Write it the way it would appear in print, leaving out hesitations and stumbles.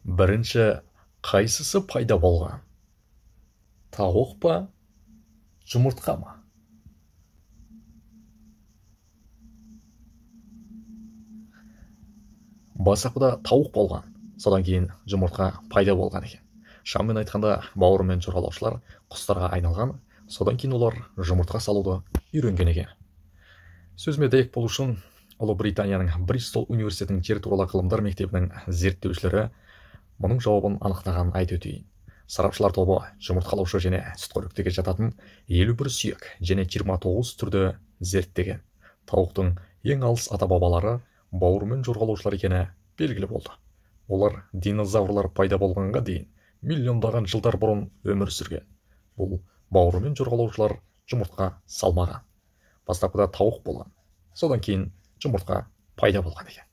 Бірінші қайсысы пайда болған? Тауық па, жұмыртқа ма? Бастапқыда тауық болған, содан кейін жұмыртқа пайда болған екен. Шаммен айтқанда, бауыр мен жорғалаушылар құстарға айналған, содан кейін олар жұмыртқа салуды үйренген екен. Сөзіме дәйек болу үшін, Ұлыбританияның Бристол университетінің жер туралы ғылымдар мектебінің зерттеушілері мұның жауабын анықтағанын айтып өтейін. Сарапшылар тобы жұмыртқалаушы және сүтқоректіге жататын 51 сүйек және 29 түрді зерттеген. Тауықтың ең алыс ата-бабалары бауырымен жорғалаушылар екені белгілі болды. Олар динозаврлар пайда болғанға дейін миллиондаған жылдар бұрын өмір сүрген. Бұл бауырымен жорғалаушылар жұмыртқа салмаған. Бастапқыда тауық болған, содан кейін жұмыртқа пайда болған екен.